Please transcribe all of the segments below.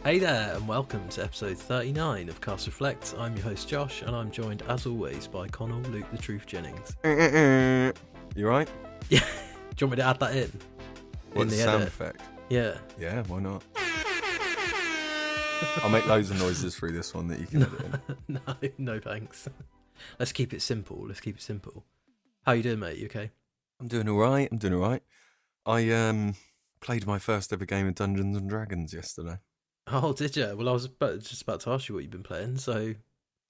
Hey there, and welcome to episode 39 of Cast Reflects. I'm your host Josh, and I'm joined as always by Connell Luke the Truth Jennings. You right? Yeah. Do you want me to add that in? What's the sound edit? effect? Yeah. Yeah, why not? I'll make loads of noises through this one that you can edit in. No thanks. Let's keep it simple. How you doing, mate? You okay? I'm doing alright. I played my first ever game of Dungeons and Dragons yesterday. Oh, did you? Well, I was just about to ask you what you've been playing, so...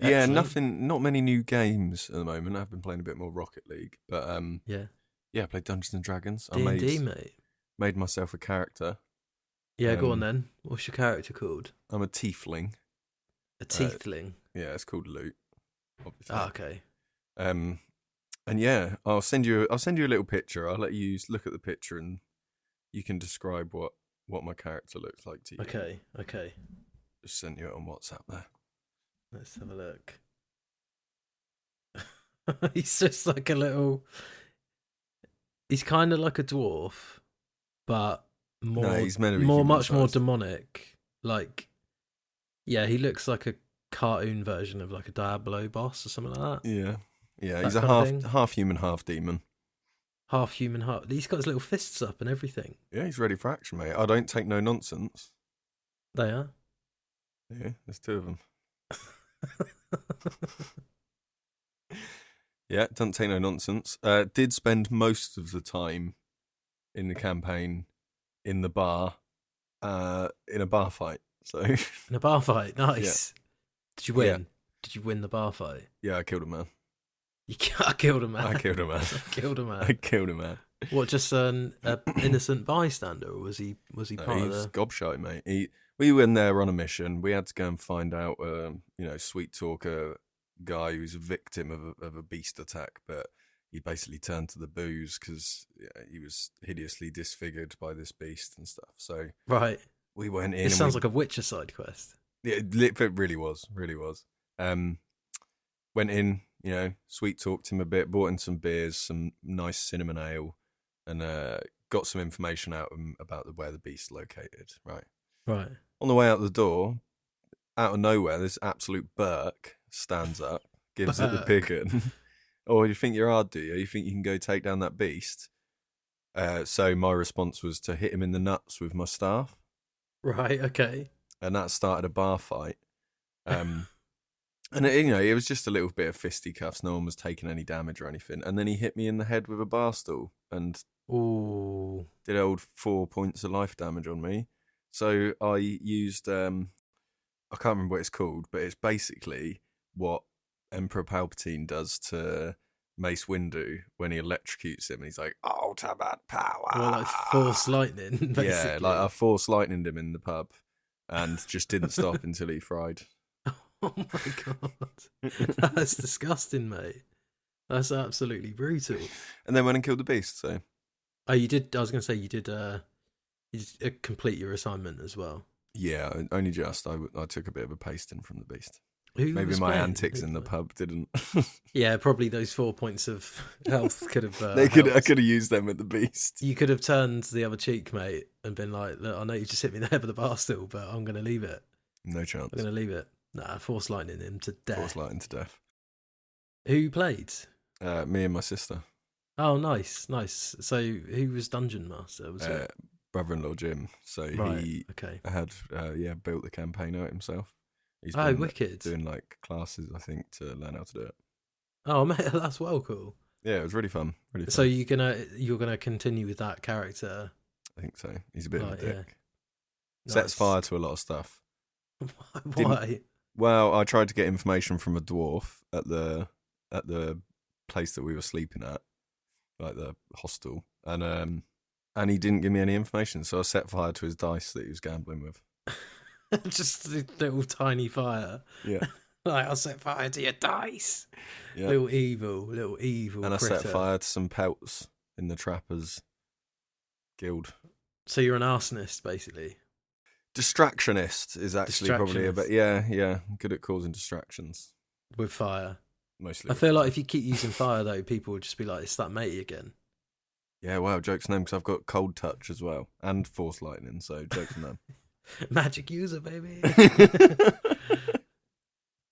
Yeah, Excellent. not many new games at the moment. I've been playing a bit more Rocket League, but Yeah. I played Dungeons and Dragons. D&D, mate. Made myself a character. Yeah, go on then. What's your character called? I'm a tiefling. A tiefling? Yeah, it's called Loot, obviously. Ah, okay. And yeah, I'll send you a little picture. I'll let you look at the picture and you can describe what my character looks like to you. Okay. Just sent you it on WhatsApp there. Let's have a look. He's just like a little... He's kind of like a dwarf, but more, No, he's meant to be much more human-sized. demonic. Like, yeah, he looks like a cartoon version of like a Diablo boss or something like that. Yeah. That He's a kind of thing. half human, half demon. Half human, half... He's got his little fists up and everything. Yeah, he's ready for action, mate. I don't take no nonsense. They are. Yeah, there's two of them. Yeah, don't take no nonsense. Did spend most of the time in the campaign in the bar, in a bar fight. So In a bar fight, nice. Did you win? Yeah. Did you win the bar fight? yeah, I killed a man. I killed a man. I killed a man. Killed a man. I killed a man. What, just an innocent bystander, or was he part He of was the... gobshite, mate. We went there on a mission. We had to go and find out, sweet talker guy who's a victim of a beast attack, but he basically turned to the booze because he was hideously disfigured by this beast and stuff. So Right. we went in. It sounds like a Witcher side quest. Yeah, it really was. Went in, sweet talked him a bit, bought in some beers, some nice cinnamon ale, and got some information out of him about where the beast's located. Right. On the way out the door, out of nowhere, this absolute Burke stands up, gives it the Burke. pickin'. Oh, you think you're hard, do you? You think you can go take down that beast? So my response was to hit him in the nuts with my staff, Right, okay. and that started a bar fight. And it was just a little bit of fisticuffs. No one was taking any damage or anything. And then he hit me in the head with a bar stool and Ooh. did old 4 points of life damage on me. So I used, I can't remember what it's called, but it's basically what Emperor Palpatine does to Mace Windu when he electrocutes him. And he's like, ultimate power. Well, like Force Lightning, basically. Yeah, like I force lightninged him in the pub and just didn't stop until he fried. Oh my god. That's disgusting, mate. That's absolutely brutal. And then went and killed the beast, so... Oh, you did... I was going to say, you did complete your assignment as well. Yeah, only just. I took a bit of a pasting from the beast. Who Maybe was my playing? antics in the pub didn't. Yeah, probably those 4 points of health could have... I helped. could have used them at the beast. You could have turned the other cheek, mate, and been like, look, I know you just hit me in the head with a bar stool, but I'm going to leave it. No chance. I'm going to leave it. Nah, Force Lightning him to death. Force lightning to death. Who played? Me and my sister. Oh, nice. So who was Dungeon Master? Was it? Brother-in-law Jim. So Right, he okay. had built the campaign out himself. He's Oh, been wicked. doing like classes, I think, to learn how to do it. Oh, mate, that's well cool. Yeah, it was really fun. Really fun. So you're gonna continue with that character? I think so. He's a bit of a Right, dick. yeah. Sets Nice. fire to a lot of stuff. Why? Well, I tried to get information from a dwarf at the place that we were sleeping at, like the hostel, and he didn't give me any information, so I set fire to his dice that he was gambling with. Just a little tiny fire. Yeah, Like, I'll set fire to your dice. yeah. Little evil And I critter. set fire to some pelts in the Trappers Guild. So you're an arsonist, basically. Distractionist is actually probably a bit. Yeah, good at causing distractions. With fire. Mostly. I feel like if you keep using fire, though, people would just be like, it's that matey again. Yeah, wow, joke's on them because I've got cold touch as well and force lightning, so joke's on them. Magic user, baby.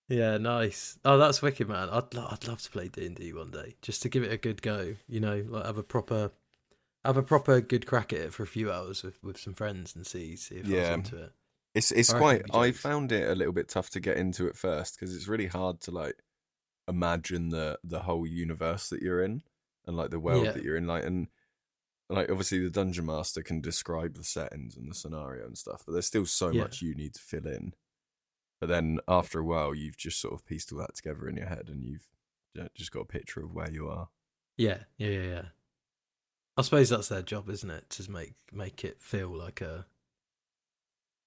Yeah, nice. Oh, that's wicked, man. I'd love to play D&D one day, just to give it a good go. You know, like have a proper good crack at it for a few hours with some friends and see if I was Yeah. into it. It's I reckon quite. it'd be I jokes. found it a little bit tough to get into at first because it's really hard to like imagine the whole universe that you're in and like the world Yeah, that you're in. And like obviously the dungeon master can describe the settings and the scenario and stuff, but there's still so yeah, much you need to fill in. But then after a while, you've just sort of pieced all that together in your head, and you've just got a picture of where you are. yeah. I suppose that's their job, isn't it? To make it feel like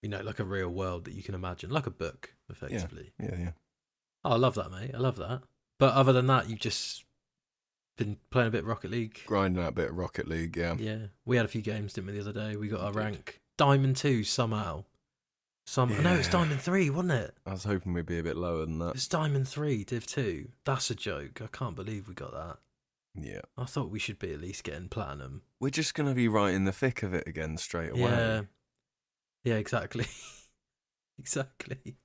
like a real world that you can imagine, like a book, Yeah, effectively. yeah. Oh, I love that, mate. I love that. But other than that, you've just been playing a bit of Rocket League. Grinding out a bit of Rocket League, yeah. Yeah, we had a few games, didn't we, the other day? We got We our did. rank Diamond 2 somehow. No, it's Yeah. Diamond 3, wasn't it? I was hoping we'd be a bit lower than that. It's Diamond 3, Div 2. That's a joke. I can't believe we got that. Yeah. I thought we should be at least getting platinum. We're just going to be right in the thick of it again straight away. Yeah, exactly. Exactly.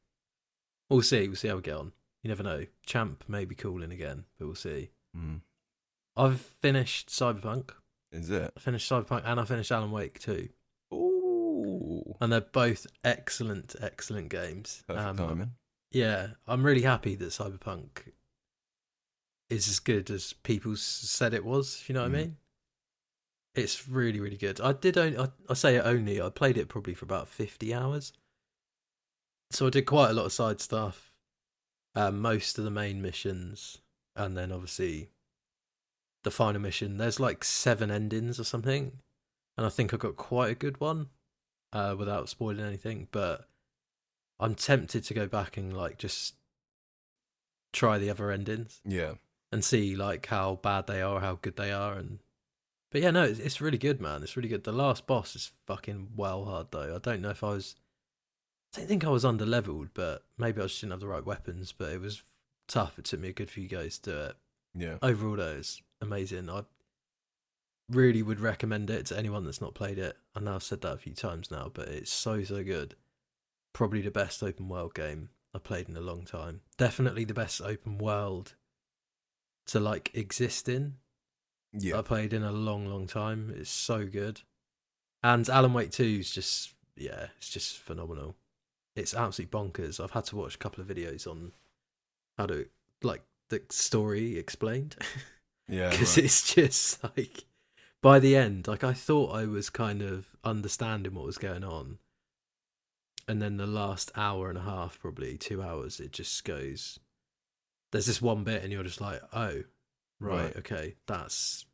We'll see how we get on. You never know. Champ may be cooling again, but we'll see. Mm. I've finished Cyberpunk. Is it? I finished Cyberpunk and I finished Alan Wake too. Ooh. And they're both excellent games. Perfect timing. Yeah, I'm really happy that Cyberpunk is as good as people said it was, if you know what I mean. It's really, really good. I say it only, I played it probably for about 50 hours. So I did quite a lot of side stuff, most of the main missions, and then obviously the final mission. There's like 7 endings or something, and I think I got quite a good one, without spoiling anything. But I'm tempted to go back and like just try the other endings. Yeah. And see like how bad they are, or how good they are, but yeah, no, it's really good, man. It's really good. The last boss is fucking well hard though. I don't know if I don't think I was under leveled, but maybe I just didn't have the right weapons. But it was tough. It took me a good few goes to do it. Yeah. Overall, though, it's amazing. I really would recommend it to anyone that's not played it. I know I've said that a few times now, but it's so good. Probably the best open world game I played in a long time. Definitely the best open world to like exist in. Yeah. I played in a long time. It's so good. And Alan Wake 2 is just, yeah, it's just phenomenal. It's absolutely bonkers. I've had to watch a couple of videos on how to, like, the story explained. Yeah. Because Right. it's just, like, by the end, like, I thought I was kind of understanding what was going on. And then the last hour and a half, probably 2 hours, it just goes, there's this one bit and you're just like, oh, right. Okay, that's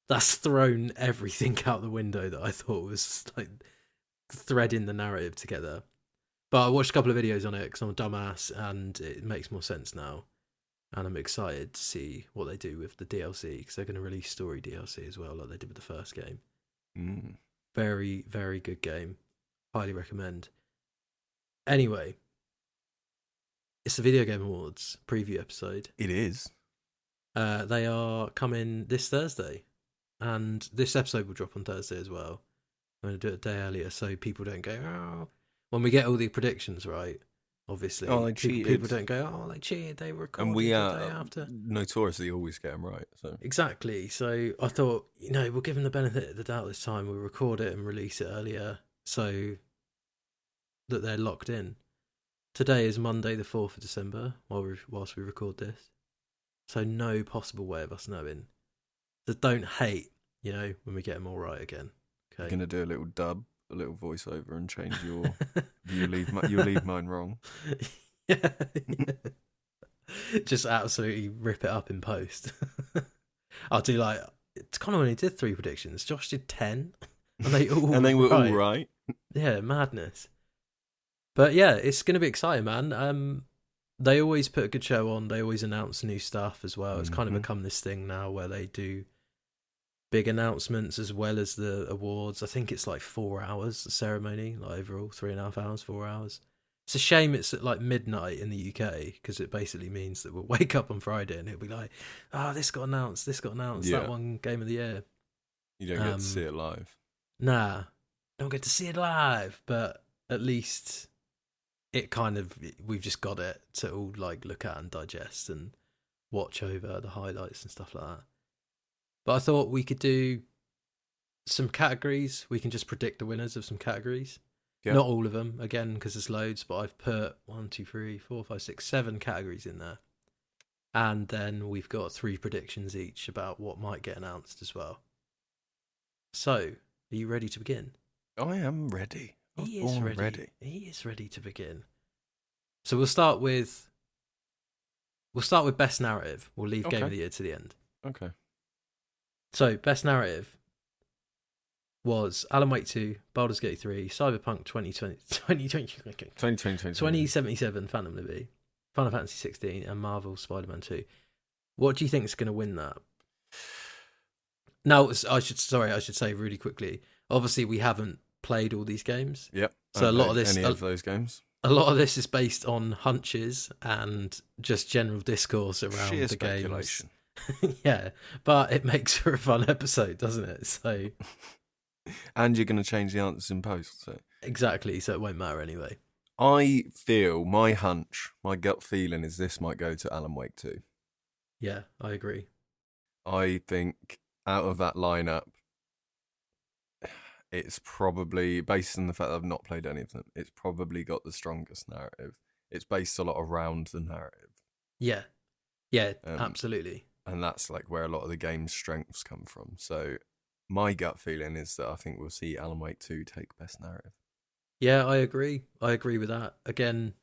thrown everything out the window that I thought was like threading the narrative together. But I watched a couple of videos on it because I'm a dumbass, and it makes more sense now. And I'm excited to see what they do with the DLC, because they're going to release story DLC as well, like they did with the first game. Very, very good game. Highly recommend. Anyway, it's the Video Game Awards preview episode. It is. They are coming this Thursday, and this episode will drop on Thursday as well. I'm going to do it a day earlier so people don't go, oh, when we get all the predictions right, obviously. Oh, they cheated. People don't go, oh, they cheated, they recorded And we the are day after. notoriously always get them right. So Exactly. So I thought, we'll give them the benefit of the doubt this time. We'll record it and release it earlier so that they're locked in. Today is Monday the 4th of December whilst we record this. So no possible way of us knowing. So don't hate, when we get them all right again. Okay. you're gonna do a little dub, a little voiceover, and change your. you leave mine wrong. Yeah. Just absolutely rip it up in post. I'll do like Connor only did 3 predictions. Josh did 10, and they all and they were all right. Yeah, madness. But yeah, it's going to be exciting, man. They always put a good show on. They always announce new stuff as well. It's kind of become this thing now where they do big announcements as well as the awards. I think it's like 4 hours, the ceremony, like overall 3.5 hours, 4 hours. It's a shame it's at like midnight in the UK, because it basically means that we'll wake up on Friday and it'll be like, this got announced, Yeah. that one game of the year. You don't get to see it live. Nah. don't get to see it live, but at least it kind of we've just got it to all like look at and digest and watch over the highlights and stuff like that. But I thought we could do some categories. We can just predict the winners of some categories. Yeah. Not all of them, again, because there's loads, but I've put 1, 2, 3, 4, 5, 6, 7 categories in there. And then we've got 3 predictions each about what might get announced as well. So, are you ready to begin? I am ready. He is ready. He is ready to begin. So we'll start with best narrative. We'll leave game of the year to the end. Okay. So best narrative was Alan Wake 2, Baldur's Gate 3, Cyberpunk 2077, Phantom Liberty, Final Fantasy 16, and Marvel Spider-Man 2. What do you think is going to win that? Now, I should say really quickly. Obviously, we haven't played all these games. Yep. So a lot of this, any of those games, a lot of this is based on hunches and just general discourse around sheer the speculation. games. Yeah, but it makes for a fun episode, doesn't it? So, and you're going to change the answers in post. So exactly. So it won't matter anyway. I feel my hunch, my gut feeling is this might go to Alan Wake 2. Yeah, I agree. I think out of that lineup, it's probably, based on the fact that I've not played any of them, it's probably got the strongest narrative. It's based a lot around the narrative. Yeah, absolutely. And that's like where a lot of the game's strengths come from. So my gut feeling is that I think we'll see Alan Wake 2 take best narrative. Yeah, I agree. I agree with that. Again,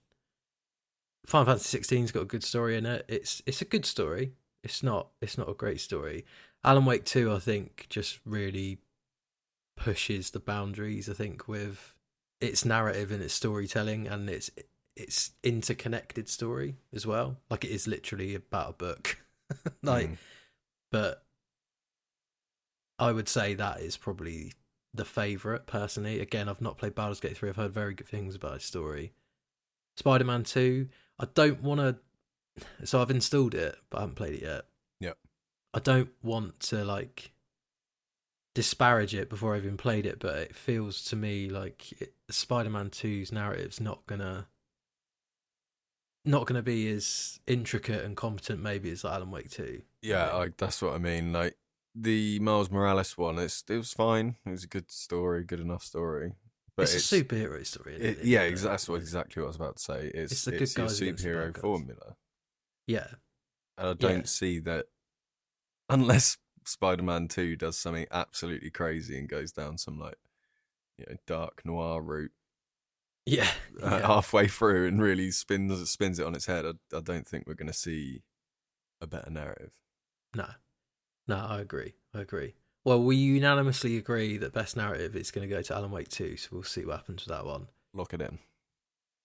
Final Fantasy 16's got a good story in it. It's a good story. It's not a great story. Alan Wake 2, I think, just really pushes the boundaries, I think, with its narrative and its storytelling and its interconnected story as well. Like, it is literally about a book. But I would say that is probably the favourite, personally. Again, I've not played Baldur's Gate 3. I've heard very good things about its story. Spider-Man 2, I don't want to... So I've installed it, but I haven't played it yet. Yep. I don't want to, like, disparage it before I've even played it, but it feels to me like Spider-Man 2's narrative's not gonna be as intricate and competent maybe as Alan Wake 2. Yeah, that's what I mean. Like the Miles Morales one, it was fine. It was a good story, good enough story. But it's a superhero story. That's exactly what I was about to say. It's the good guys your superhero formula. Yeah. And I don't see that unless Spider-Man 2 does something absolutely crazy and goes down some like dark noir route. Halfway through and really spins it on its head. I don't think we're going to see a better narrative. No, I agree. Well, we unanimously agree that best narrative is going to go to Alan Wake 2, so we'll see what happens with that one. Lock it in.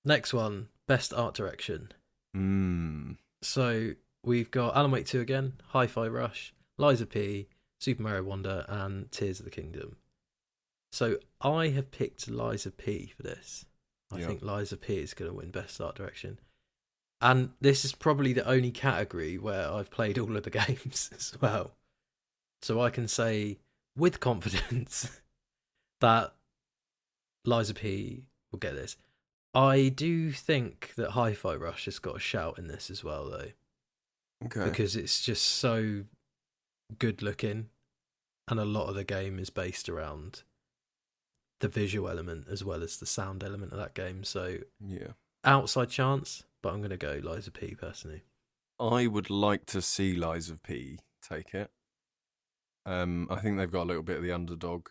Next one, best art direction. So we've got Alan Wake 2 again, Hi-Fi Rush, Liza P, Super Mario Wonder, and Tears of the Kingdom. So I have picked Liza P for this. I think Liza P is going to win best art direction. And this is probably the only category where I've played all of the games as well. So I can say with confidence that Liza P will get this. I do think that Hi-Fi Rush has got a shout in this as well, though. Okay. Because it's just so good looking, and a lot of the game is based around the visual element as well as the sound element of that game. So outside chance, but I'm going to go Liza P personally. I would like to see Liza P take it. I think they've got a little bit of the underdog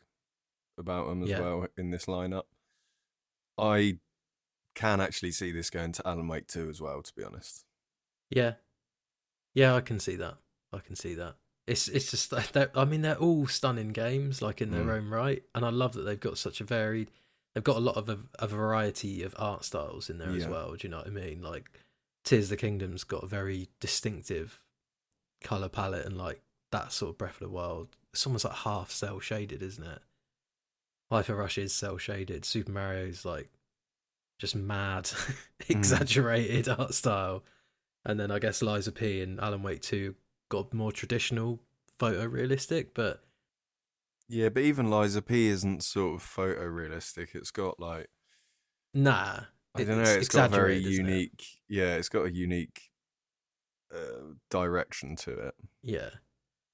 about them as well in this lineup. I can actually see this going to Alan Wake 2 as well, to be honest. Yeah, I can see that. It's just, they're all stunning games, like in their own right, and I love that they've got such they've got a lot of a variety of art styles in there as well. Do you know what I mean? Like Tears of the Kingdom's got a very distinctive color palette, and like that sort of Breath of the Wild, it's almost like half cell shaded, isn't it? Hi-Fi Rush is cell shaded. Super Mario's like just mad, exaggerated art style, and then I guess Liza P and Alan Wake 2 got more traditional photorealistic, but Yeah, but even Liza P isn't sort of photorealistic. It's got like, Nah, I don't know. it's It's got a very exaggerated, isn't it? unique. Yeah, it's got a unique direction to it. Yeah.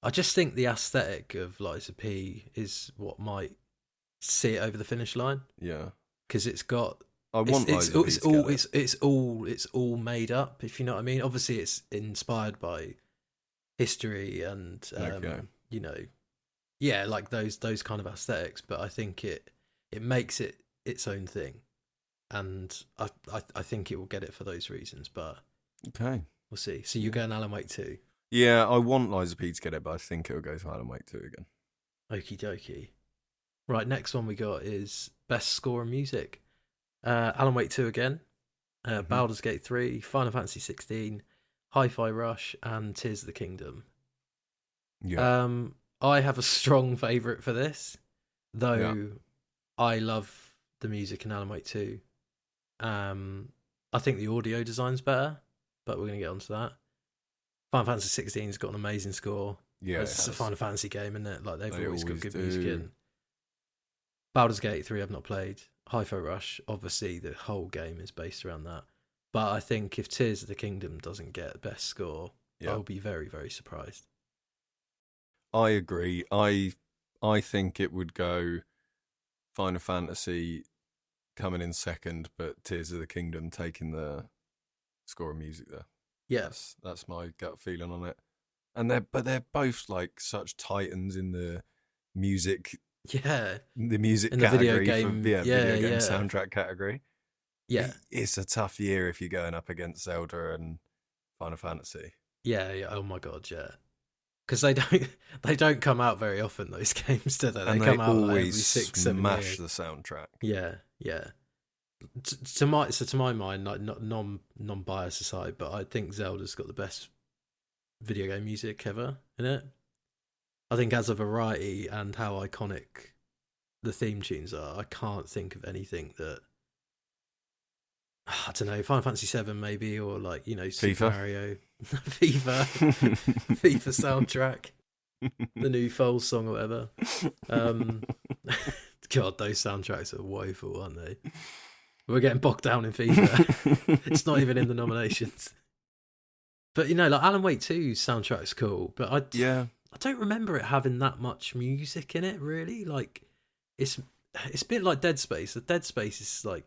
I just think the aesthetic of Liza P is what might see it over the finish line, Yeah, because it's got I it's want it's Liza P it's to get all it. it's all made up, if you know what I mean. Obviously, it's inspired by history and Okay. you know, yeah, like those kind of aesthetics. But I think it makes it its own thing, and I think it will get it for those reasons. But Okay. we'll see. So you're going Alan Wake 2. Yeah, I want Liza P to get it, but I think it'll go to Alan Wake 2 again. Okie dokie. Right, next one we got is best score and music. Alan Wake 2 again, Hmm. Baldur's Gate 3, Final Fantasy 16, Hi-Fi Rush, and Tears of the Kingdom. Yeah, Um, I have a strong favourite for this, yeah. though I love the music in Alan Wake 2. I think the audio design's better, but we're going to get onto that. Final Fantasy 16's got an amazing score. Yeah, it It's a has. Final Fantasy game, isn't it? Like, they've They always got always good music do. in. Baldur's Gate 3 I've not played. Hi-Fi Rush, obviously the whole game is based around that. But I think if Tears of the Kingdom doesn't get best score, Yeah, I'll be very, very surprised. I agree. I think it would go Final Fantasy coming in second, but Tears of the Kingdom taking the score of music there. Yeah, That's my gut feeling on it. And they're both like such titans in music yeah. the music In the video category for game, yeah, video game yeah, soundtrack category. yeah, It's a tough year if you're going up against Zelda and Final Fantasy. yeah, yeah. Oh my god, yeah. Because they don't they don't come out very often. Those games, do they? They And they come out like always every 6, 7 smash years. the soundtrack. Yeah, yeah. To my mind, like not non bias aside, but I think Zelda's got the best video game music ever in it. I think as a variety and how iconic the theme tunes are, I can't think of anything that I don't know, Final Fantasy 7 maybe, or like, Super FIFA. Mario, FIFA, FIFA soundtrack, the new Foles song or whatever. Um, God, those soundtracks are woeful, aren't they? We're getting bogged down in FIFA. It's not even in the nominations. But like Alan Wake 2's soundtrack's cool, but Yeah. I don't remember it having that much music in it, really. Like, it's it's a bit like Dead Space. The Dead Space is like,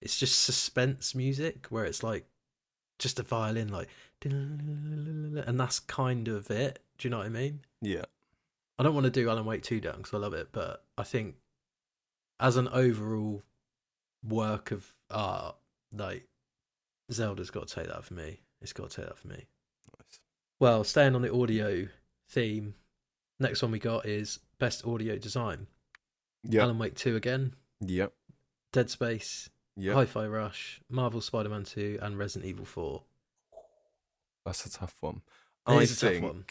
it's just suspense music where it's like just a violin, like, and that's kind of it. Do you know what I mean? Yeah. I don't want to do Alan Wake 2 down because I love it, but I think as an overall work of art, like, Zelda's got to take that for me. It's got to take that for me. Nice. Well, staying on the audio theme, next one we got is best audio design. Yep. Alan Wake 2 again, Yep. Dead Space, Yep. Hi-Fi Rush, Marvel Spider-Man 2, and Resident Evil 4. That's a tough one. It I is a tough one.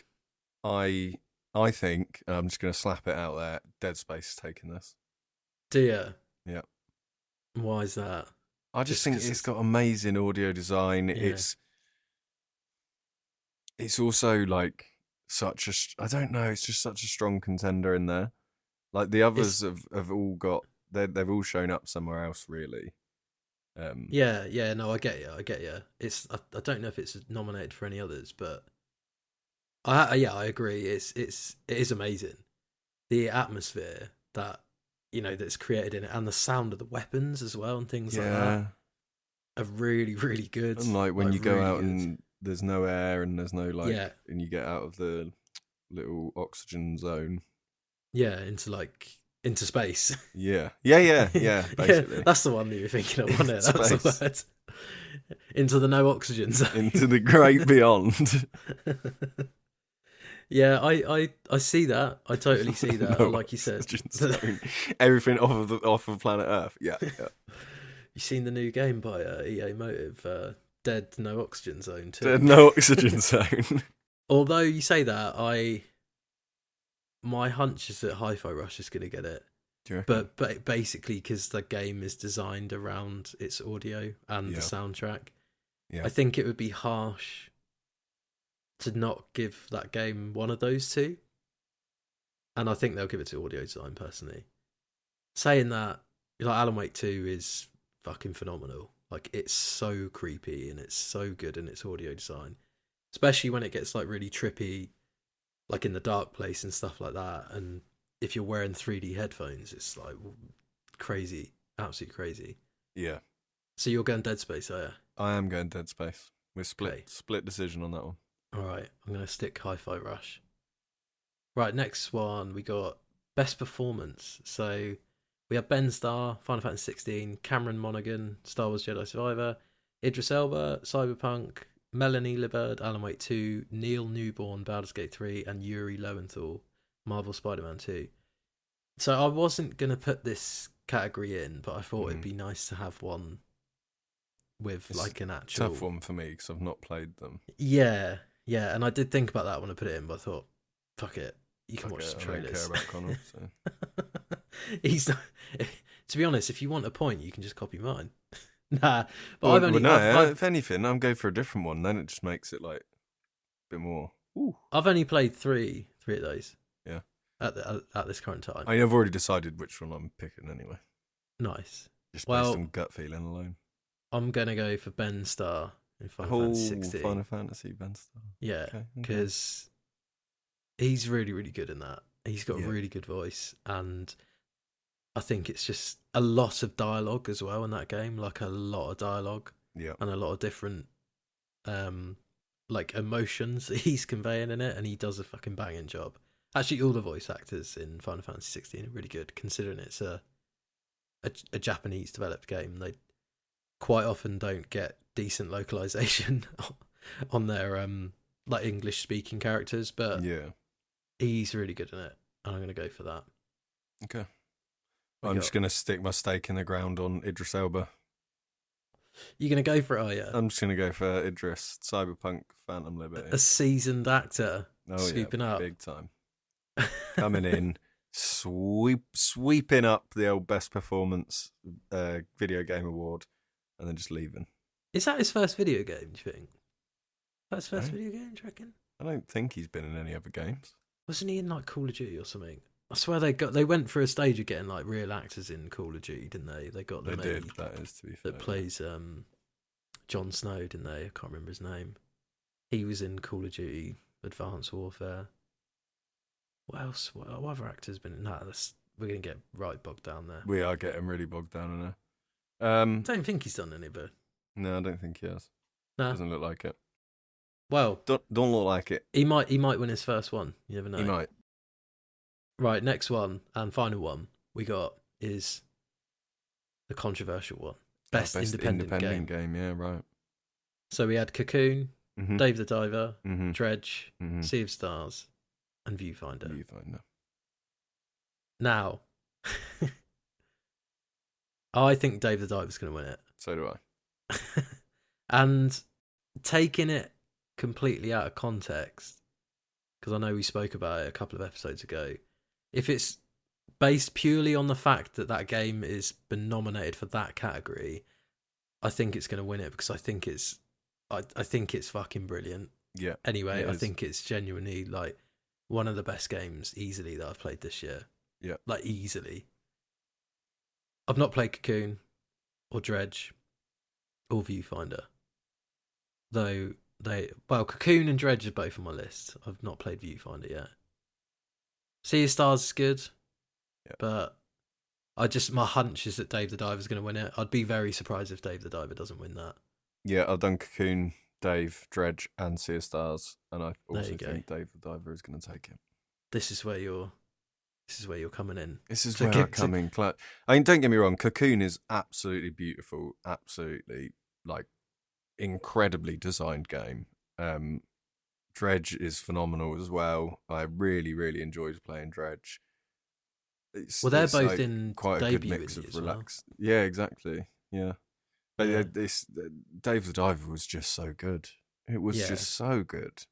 think I think I'm just gonna slap it out there. Dead Space is taking this. Dear, Yeah. why is that? I just Just think 'cause it's got amazing audio design. yeah, It's also like I don't know, it's just such a strong contender in there. Like the others it's have all got they've all shown up somewhere else really. yeah, yeah. No, I get you. I get you. I don't know if it's nominated for any others, but yeah, I agree. It is amazing. The atmosphere that that's created in it, and the sound of the weapons as well, and things like that Yeah. are really, really good. And like when Like you go really out good. and there's no air and there's no Yeah, and you get out of the little oxygen zone. yeah. Into space. Yeah. Yeah, Yeah, basically. that's the one that you're thinking of, wasn't it? That was Space. the word. Into the no oxygen zone. Into the great beyond. Yeah, I see that. I totally see that. No Like you said, oxygen zone. Everything off of planet Earth. Yeah, yeah. you seen the new game by EA Motive, Dead No Oxygen Zone There's 2. no oxygen zone. Although you say that, my hunch is that Hi-Fi Rush is going to get it. Do you reckon? But basically, because the game is designed around its audio and Yeah. the soundtrack, Yeah. I think it would be harsh to not give that game one of those two. and I think they'll give it to audio design personally. Saying that, like Alan Wake 2 is fucking phenomenal. Like it's so creepy and it's so good in its audio design, especially when it gets like really trippy, like in the dark place and stuff like that. And if you're wearing 3D headphones, it's like crazy, absolutely crazy. Yeah. So you're going Dead Space, are you? I am going Dead Space. We're Okay. split decision on that one. All right, I'm going to stick Hi-Fi Rush. Right, next one, we got Best Performance. So we have Ben Starr, Final Fantasy 16, Cameron Monaghan, Star Wars Jedi Survivor, Idris Elba, Cyberpunk, Melanie Liburd, Alan Wake 2, Neil Newborn, Baldur's Gate 3, and Yuri Lowenthal, Marvel Spider-Man 2. So I wasn't going to put this category in, but I thought it'd be nice to have one with It's like an actual... tough one for me because I've not played them. Yeah, and I did think about that when I put it in, but I thought, fuck it. You can watch the trailers. I don't care about Connor. So. He's not, to be honest, if you want a point, you can just copy mine. Nah, but if anything, I'm going for a different one. Then it just makes it like a bit more. Ooh. I've only played three of those. Yeah. At this current time. I've already decided which one I'm picking anyway. Nice. Just based on gut feeling alone. I'm gonna go for Ben Starr in Final Fantasy 16. Final Fantasy Ben Starr. Yeah, because he's really, really good in that. He's got a really good voice, and I think it's just a lot of dialogue as well in that game, like a lot of dialogue, and a lot of different, like emotions that he's conveying in it, and he does a fucking banging job. Actually, all the voice actors in Final Fantasy 16 are really good, considering it's a Japanese developed game. They quite often don't get decent localization on their like English speaking characters, but he's really good in it, and I'm going to go for that. Okay. I'm just going to stick my stake in the ground on Idris Elba. You're going to go for it, are you? I'm just going to go for Idris, Cyberpunk, Phantom Liberty. A seasoned actor swooping up. Big time. Coming in, sweeping up the old Best Performance video game award, and then just leaving. Is that his first video game, do you think? That's his first video game, do you reckon? I don't think he's been in any other games. Wasn't he in like Call of Duty or something? I swear they went for a stage of getting like real actors in Call of Duty, didn't they? They got the did. That is to be fair. That plays Jon Snow, didn't they? I can't remember his name. He was in Call of Duty Advanced Warfare. What else? What other actors been in that? We're gonna get right bogged down there. We are getting really bogged down in there. I don't think he's done any, but no, I don't think he has. No, doesn't look like it. Well, don't look like it. He might win his first one. You never know. He might. Right, next one and final one we got is the controversial one. Best independent game. Yeah, right. So we had Cocoon, Dave the Diver, Dredge, Mm-hmm. Sea of Stars, and Viewfinder. Viewfinder. Now, I think Dave the Diver's going to win it. So do I. And taking it completely out of context, because I know we spoke about it a couple of episodes ago, if it's based purely on the fact that that game has been nominated for that category, I think it's going to win it because I think it's fucking brilliant. Yeah. Anyway, I think it's genuinely like one of the best games easily that I've played this year. Yeah. Like easily. I've not played Cocoon or Dredge or Viewfinder. Though Cocoon and Dredge are both on my list. I've not played Viewfinder yet. Sea of Stars is good. Yeah. But my hunch is that Dave the Diver's going to win it. I'd be very surprised if Dave the Diver doesn't win that. Yeah, I've done Cocoon, Dave, Dredge, and Sea of Stars, and I also think Dave the Diver is going to take it. This is where you're coming in. This is where I come in. I mean, don't get me wrong. Cocoon is absolutely beautiful, absolutely like incredibly designed game. Dredge is phenomenal as well. I really, really enjoyed playing Dredge. They're both like in quite a good mix of relax. Well. Yeah, exactly. Yeah, but this Dave the Diver was just so good. It was just so good.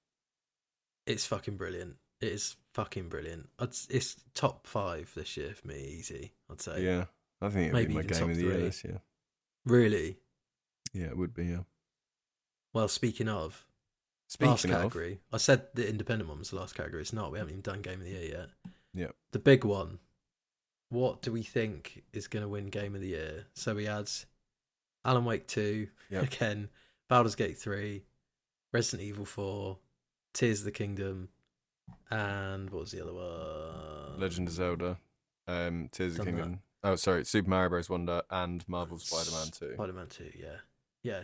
It's fucking brilliant. It is fucking brilliant. It's top 5 this year for me, easy. I'd say. Yeah, I think it would be my game of the year this year. Really? Yeah, it would be. Yeah. Well, speaking of last category, I said the independent one was the last category. It's not. We haven't even done game of the year yet. Yeah. The big one. What do we think is going to win Game of the Year? So we had Alan Wake 2, Yep. again, Baldur's Gate 3, Resident Evil 4, Tears of the Kingdom, and what was the other one? Legend of Zelda, Tears of the Done Kingdom. Oh, sorry, Super Mario Bros. Wonder and Marvel's Spider-Man 2. Spider-Man 2, yeah. Yeah.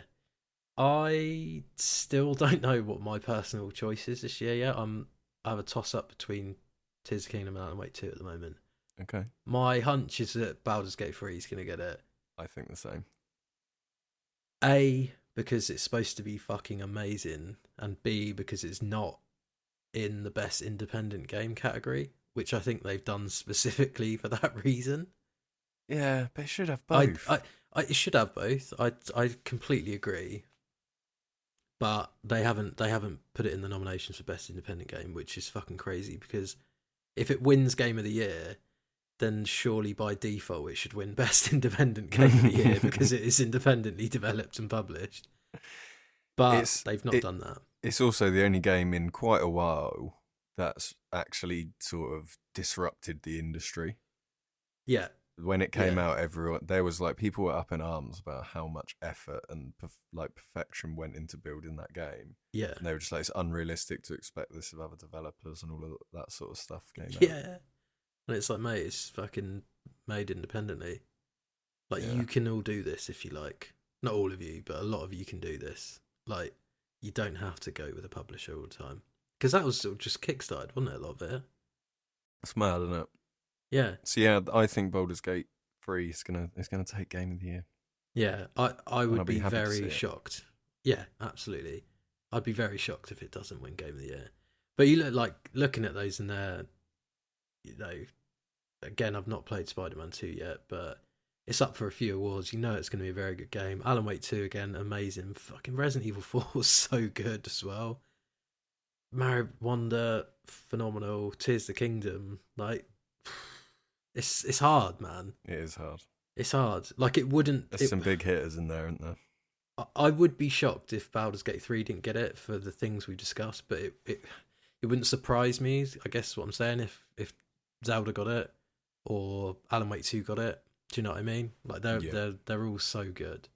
I still don't know what my personal choice is this year yet. I have a toss-up between Tears of the Kingdom and Alan Wake 2 at the moment. Okay. My hunch is that Baldur's Gate 3 is going to get it. I think the same. A, because it's supposed to be fucking amazing, and B, because it's not in the best independent game category, which I think they've done specifically for that reason. Yeah, but it should have both. It should have both. I completely agree, but they haven't put it in the nominations for best independent game, which is fucking crazy. Because if it wins Game of the Year, then surely by default it should win best independent game of the year because it is independently developed and published. But they've not done that. It's also the only game in quite a while that's actually sort of disrupted the industry. Yeah. When it came out, there was like people were up in arms about how much effort and perfection went into building that game. Yeah. And they were just like, it's unrealistic to expect this of other developers, and all of that sort of stuff came out. Yeah. And it's like, mate, it's fucking made independently. Like, you can all do this if you like. Not all of you, but a lot of you can do this. Like, you don't have to go with a publisher all the time. Because that was sort of just kickstarted, wasn't it, a lot of it? It's mad, isn't it? Yeah. So yeah, I think Baldur's Gate 3 is gonna take Game of the Year. Yeah, I would be very shocked. Yeah, absolutely. I'd be very shocked if it doesn't win Game of the Year. But you look like looking at those in there, you know, again, I've not played Spider-Man 2 yet, but it's up for a few awards. You know it's going to be a very good game. Alan Wake 2, again, amazing. Fucking Resident Evil 4 was so good as well. Mario Wonder, phenomenal. Tears of the Kingdom, like, it's hard, man. It is hard. It's hard. Like, it wouldn't... There's some big hitters in there, aren't there? I would be shocked if Baldur's Gate 3 didn't get it for the things we discussed, but it wouldn't surprise me, I guess what I'm saying, if Zelda got it or Alan Wake 2 got it. Do you know what I mean? Like, they're all so good.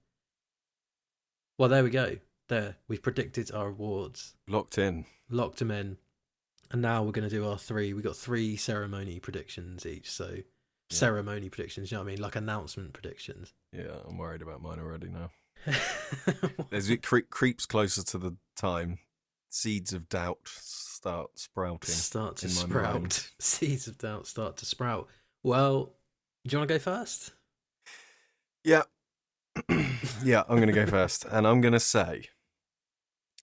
Well, there we go. There, we've predicted our awards. Locked them in. And now we're going to do our 3. We got 3 ceremony predictions each. So ceremony predictions, you know what I mean? Like announcement predictions. Yeah, I'm worried about mine already now. As it creeps closer to the time, seeds of doubt start sprouting. Seeds of doubt start to sprout. Well, do you want to go first? Yeah. Yeah, I'm going to go first. And I'm going to say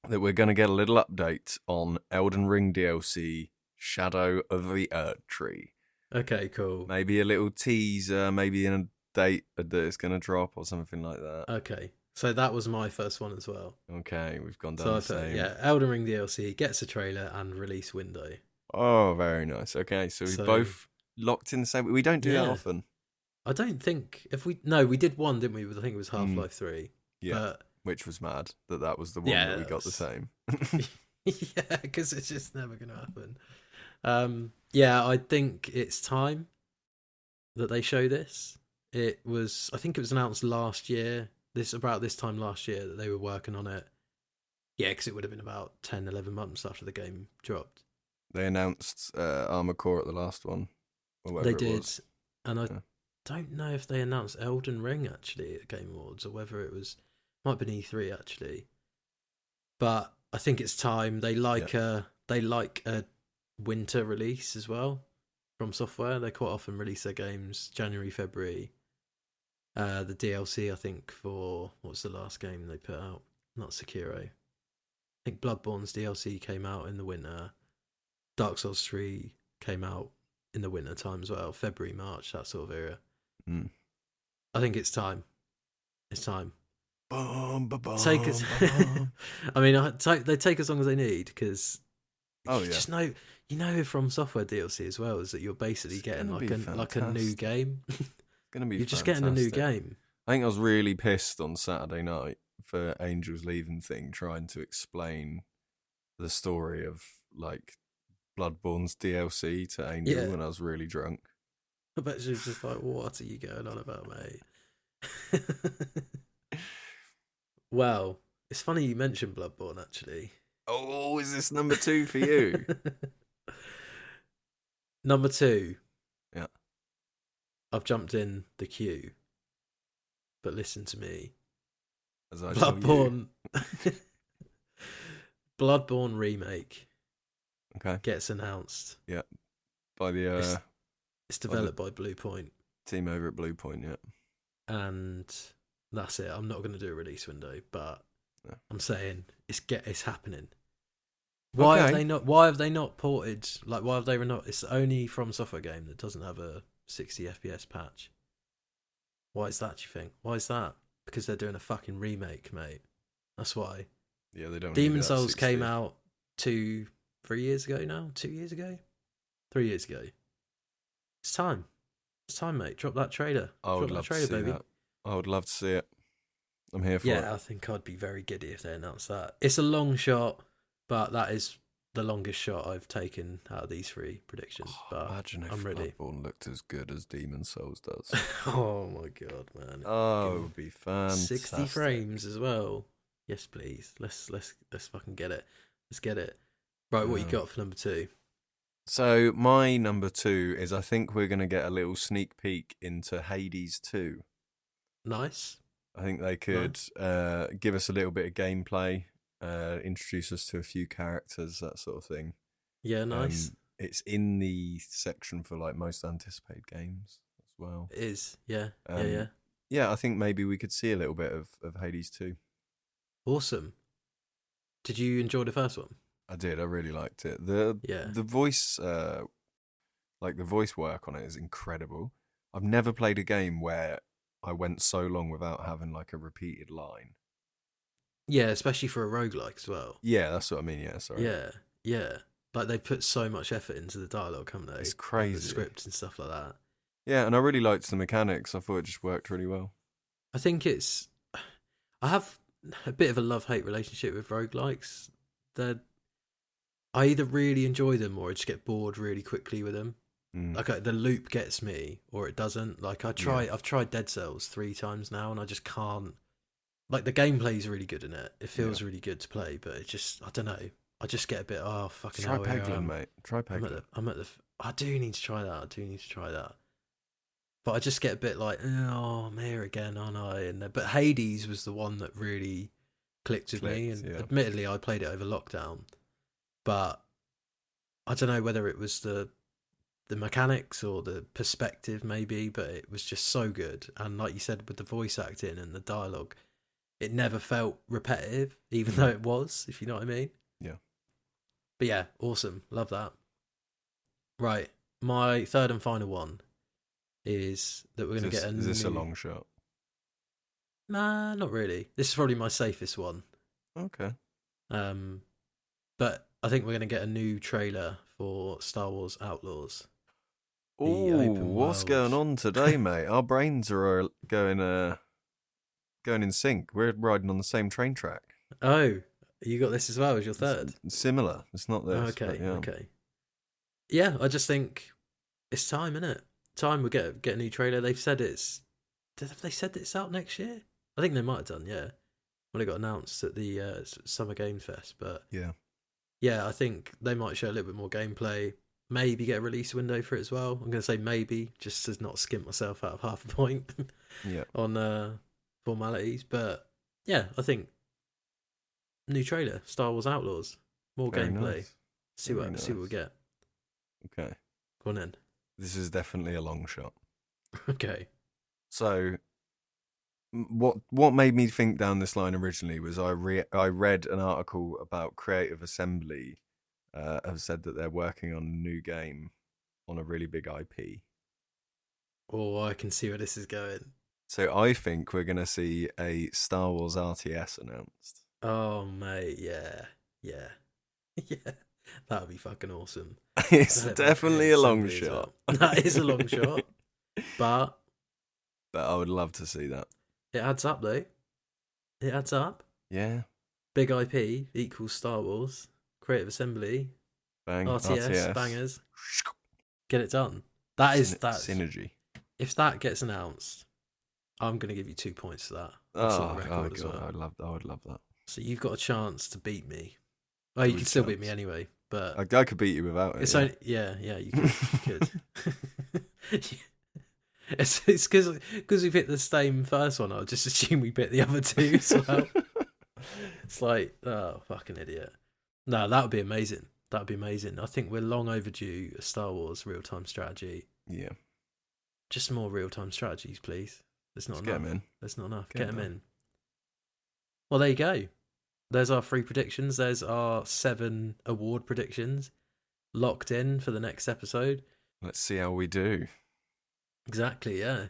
that we're going to get a little update on Elden Ring DLC Shadow of the Erdtree. Okay, cool. Maybe a little teaser, maybe in a date that it's going to drop or something like that. Okay, so that was my first one as well. Okay, we've gone down the same. Yeah, Elden Ring DLC gets a trailer and release window. Oh, very nice. Okay, so we both locked in the same. We don't do that often. I don't think we did one, didn't we? I think it was Half-Life 3. Yeah. But, which was mad that was the one that we got the same. Yeah, because it's just never going to happen. Yeah, I think it's time that they show this. I think it was announced last year, about this time last year, that they were working on it. Yeah, because it would have been about 10, 11 months after the game dropped. They announced Armored Core at the last one. Or whatever they did. Was. And I don't know if they announced Elden Ring actually at Game Awards or whether it might have been E3 actually. But I think it's time. They like a winter release as well from Software. They quite often release their games January, February. The DLC, I think, for what's the last game they put out? Not Sekiro. I think Bloodborne's DLC came out in the winter. Dark Souls 3 came out in the winter time as well. February, March, that sort of era. I think it's time. It's time. Take us. I mean, they take as long as they need because just know, from Software DLC as well is that you're basically getting like a new game. It's gonna be. You're just getting a new game. I think I was really pissed on Saturday night for Angel's Leaving thing, trying to explain the story of like Bloodborne's DLC to Angel Yeah. when I was really drunk. I bet she was just like, what are you going on about, mate? Well, it's funny you mentioned Bloodborne, actually. Oh, is this number 2 for you? Number 2, Yeah. I've jumped in the queue, but listen to me. As I tell you. Bloodborne. Bloodborne remake Okay. gets announced. Yeah. By the It's developed by Blue Point, team over at Blue Point, yeah. and that's it. I'm not going to do a release window, but No. I'm saying it's happening. Why have they not? Why have they not ported? Like, why have they not? It's the only From Software game that doesn't have a 60 FPS patch. Why is that? Do you think? Why is that? Because they're doing a fucking remake, mate. That's why. Yeah, they don't. Demon Souls came out 3 years ago now. 2 years ago, 3 years ago. It's time. It's time, mate. Drop that trailer. I would love to see that. I would love to see it. I'm here for it. Yeah, I think I'd be very giddy if they announced that. It's a long shot, but that is the longest shot I've taken out of these 3 predictions. But imagine if I'm ready. Bloodborne looked as good as Demon Souls does. Oh my god, man! Oh, it would be fantastic. 60 frames as well. Yes, please. Let's fucking get it. Let's get it. Right, what you got for number 2? So my number 2 is I think we're going to get a little sneak peek into Hades 2. Nice. I think they could give us a little bit of gameplay, introduce us to a few characters, that sort of thing. Yeah, nice. It's in the section for like most anticipated games as well. It is. Yeah. Yeah. Yeah, I think maybe we could see a little bit of Hades 2. Awesome. Did you enjoy the first one? I did. I really liked it. The voice, like the voice work on it is incredible. I've never played a game where I went so long without having like a repeated line. Yeah, especially for a roguelike as well. Yeah, that's what I mean. Yeah, sorry. Yeah. Like they put so much effort into the dialogue, haven't they? It's crazy. Like the scripts and stuff like that. Yeah, and I really liked the mechanics. I thought it just worked really well. I think I have a bit of a love-hate relationship with roguelikes. I either really enjoy them or I just get bored really quickly with them. Like the loop gets me or it doesn't. Like I've tried Dead Cells 3 times now and I just can't. Like the gameplay's really good in it. It feels really good to play, but it just, I don't know. I just get a bit, fucking hell. Try Peglin, mate. Try Peglin. I do need to try that. But I just get a bit like, oh, I'm here again, aren't I? But Hades was the one that really clicked with me. And admittedly, I played it over lockdown. But I don't know whether it was the mechanics or the perspective, maybe. But it was just so good. And like you said, with the voice acting and the dialogue, it never felt repetitive, even though it was, if you know what I mean. Yeah. But yeah, awesome. Love that. Right. My third and final one is that we're going to get Is this a long shot? Nah, not really. This is probably my safest one. Okay. But I think we're going to get a new trailer for Star Wars Outlaws. Oh, what's going on today, mate? Our brains are going in sync. We're riding on the same train track. Oh, you got this as well as your third? It's similar. It's not this. Okay. Yeah, I just think it's time, isn't it? Time we get a new trailer. They've said have they said it's out next year? I think they might have done, yeah. When it got announced at the Summer Games Fest. But yeah, I think they might show a little bit more gameplay. Maybe get a release window for it as well. I'm going to say maybe, just to not skimp myself out of half a point on formalities. But yeah, I think new trailer, Star Wars Outlaws, more gameplay. Nice. See what we get. Okay. Go on then. This is definitely a long shot. Okay. So, what made me think down this line originally was I read an article about Creative Assembly have said that they're working on a new game on a really big IP. Oh, I can see where this is going. So I think we're going to see a Star Wars RTS announced. Oh, mate, yeah. That would be fucking awesome. It's definitely a long shot. Well. That is a long shot. But I would love to see that. It adds up, though. It adds up. Yeah. Big IP equals Star Wars. Creative Assembly. Bang. RTS bangers. Get it done. That's synergy. If that gets announced, I'm going to give you 2 points for that. That's on the record as well. I would love that. So you've got a chance to beat me. Oh, you can still beat me anyway, but I could beat you without it. It's only, yeah, you could. It's because we picked the same first one. I'll just assume we picked the other two as well. It's like, oh, fucking idiot. No, that would be amazing. That'd be amazing. I think we're long overdue a Star Wars real-time strategy. Yeah. Just more real-time strategies, please. There's not enough. Get them in. There's not enough. Get them in. Well, there you go. There's our 3 predictions. There's our 7 award predictions locked in for the next episode. Let's see how we do. Exactly, yeah.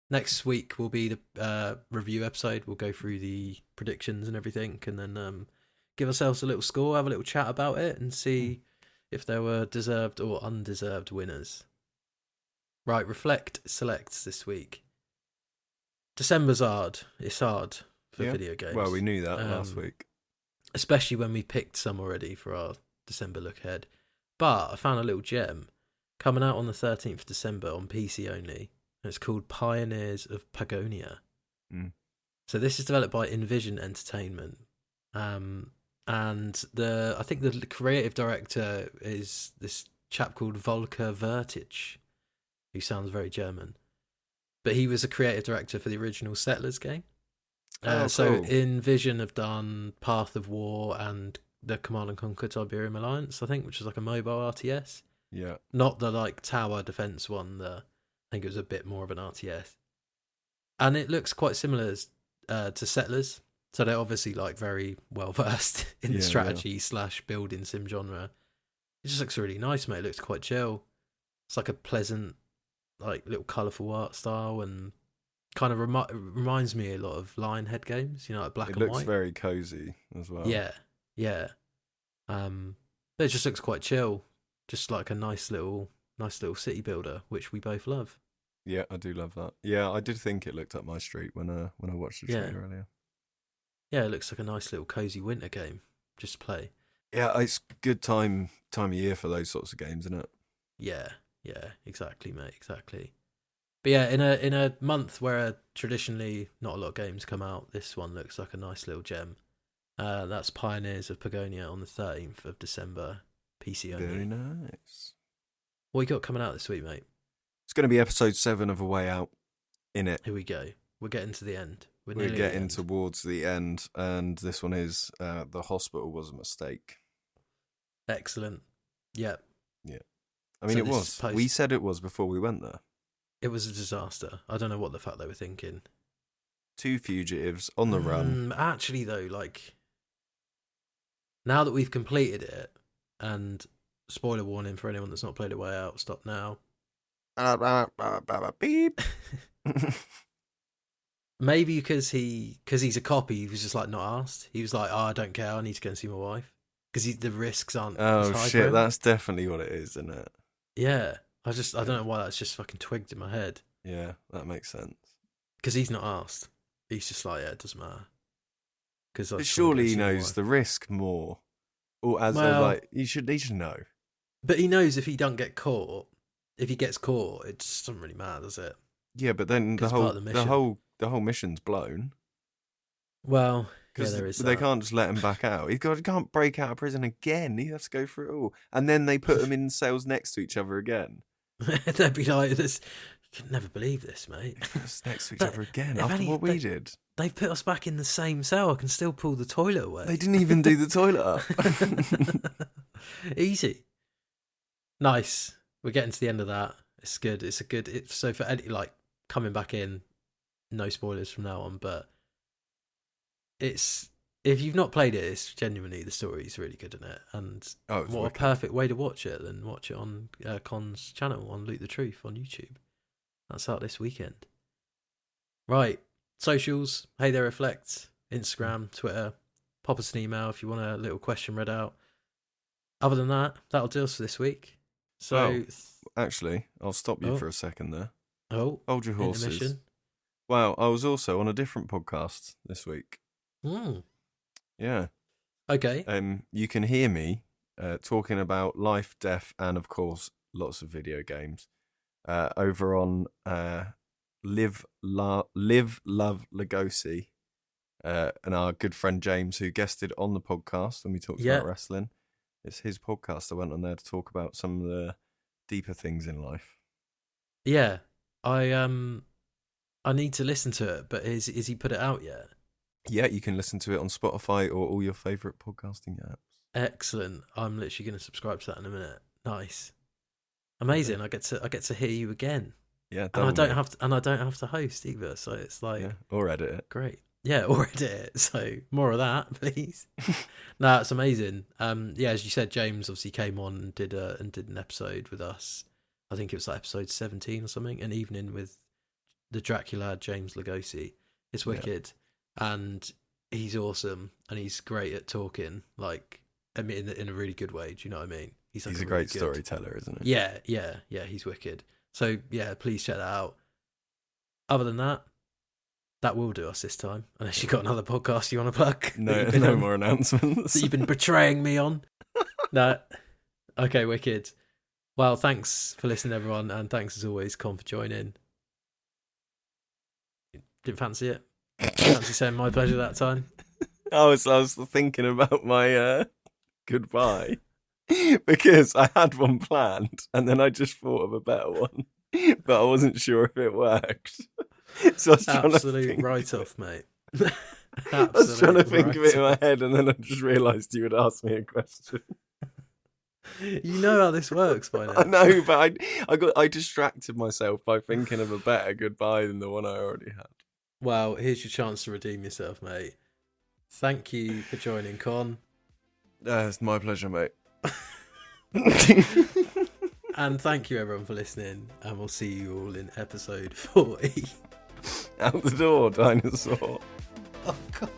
Next week will be the review episode. We'll go through the predictions and everything, and then give ourselves a little score, have a little chat about it, and see if there were deserved or undeserved winners. Right, Reflect selects this week. December's hard. It's hard for video games. Well, we knew that last week. Especially when we picked some already for our December look ahead. But I found a little gem coming out on the 13th of December on PC only. And it's called Pioneers of Pagonia. So this is developed by Envision Entertainment. And I think the creative director is this chap called Volker Vertic, who sounds very German. But he was a creative director for the original Settlers game. So Envision have done Path of War and the Command and Conquer Tiberium Alliance, I think, which is like a mobile RTS. Yeah. Not the like tower defense one. I think it was a bit more of an RTS. And it looks quite similar to Settlers. So they're obviously like very well versed in the strategy / building sim genre. It just looks really nice, mate. It looks quite chill. It's like a pleasant, like little colourful art style, and kind of reminds me a lot of Lionhead games, like black and white. It looks very cozy as well. Yeah. But it just looks quite chill, just like a nice little city builder, which we both love. Yeah, I do love that. Yeah, I did think it looked up my street when I watched the trailer earlier. Yeah, it looks like a nice little cozy winter game just to play. Yeah, it's good time of year for those sorts of games, isn't it? Yeah, exactly, mate, exactly. But yeah, in a month where traditionally not a lot of games come out, this one looks like a nice little gem. That's Pioneers of Pagonia on the 13th of December, PC only. Very nice. What you got coming out this week, mate? It's going to be episode 7 of A Way Out, in it. Here we go. We're getting to the end. We're getting towards the end, and this one is The Hospital Was a Mistake. Excellent. Yep. Yeah. I mean, it was. We said it was before we went there. It was a disaster. I don't know what the fuck they were thinking. 2 fugitives on the run. Actually, though, like, now that we've completed it, and spoiler warning for anyone that's not played A Way Out, stop now. Beep. Maybe because he's a cop, he was just like not asked. He was like, I don't care, I need to go and see my wife. Because the risks aren't as high shit, that's definitely what it is, isn't it? Yeah. I don't know why that's just fucking twigged in my head. Yeah, that makes sense. Because he's not asked. He's just like, yeah, it doesn't matter. But surely he knows the risk more. Or he should know. But he knows if he don't get caught, if he gets caught, it just doesn't really matter, does it? Yeah, but then the whole mission's blown. Well, yeah, there is they can't just let him back out. He can't break out of prison again. He has to go through it all. And then they put him in cells next to each other again. They'd be like, "This, you can never believe this, mate." It's next to each other again after what we did. They've put us back in the same cell. I can still pull the toilet away. They didn't even do the toilet up. Easy. Nice. We're getting to the end of that. It's good. So for Eddie, like, coming back in, no spoilers from now on, but if you've not played it, it's genuinely, the story is really good in it, and what a perfect way to watch it than watch it on Con's channel on Loot the Truth on YouTube. That's out this weekend. Right, socials, Hey There Reflect, Instagram, Twitter. Pop us an email if you want a little question read out. Other than that, that'll do us for this week. So, actually, I'll stop you for a second there. Oh, hold your horses. Well, I was also on a different podcast this week. Yeah. Okay. You can hear me talking about life, death, and of course, lots of video games. Over on Live, Love, Lugosi, and our good friend James, who guested on the podcast when we talked about wrestling. It's his podcast. I went on there to talk about some of the deeper things in life. Yeah, I need to listen to it, but is he put it out yet? Yeah, you can listen to it on Spotify or all your favourite podcasting apps. Excellent. I'm literally going to subscribe to that in a minute. Nice, amazing. Okay. I get to hear you again. Yeah, and I don't have to host either. So it's like or edit it. Great. Yeah, or edit it. So more of that, please. No, it's amazing. Yeah, as you said, James obviously came on and did an episode with us. I think it was like episode 17 or something. An evening with the Dracula James Lugosi. It's wicked, and he's awesome, and he's great at talking. Like, I mean, in a really good way. Do you know what I mean? He's a great storyteller, isn't he? Yeah. He's wicked. So yeah, please check that out. Other than that, that will do us this time. Unless you've got another podcast you want to plug. No more announcements. That you've been betraying me on. No. Okay, wicked. Well, thanks for listening, everyone, and thanks as always, Con, for joining. Didn't fancy it? Fancy saying my pleasure that time? I was thinking about my goodbye because I had one planned and then I just thought of a better one, but I wasn't sure if it worked. So I was absolute write-off, mate. I was trying to think of it in my head, and then I just realised you would ask me a question. You know how this works by now. I know, but I distracted myself by thinking of a better goodbye than the one I already had. Well, here's your chance to redeem yourself, mate. Thank you for joining, Con. It's my pleasure, mate. And thank you, everyone, for listening. And we'll see you all in episode 40. Out the door, dinosaur. Oh, God.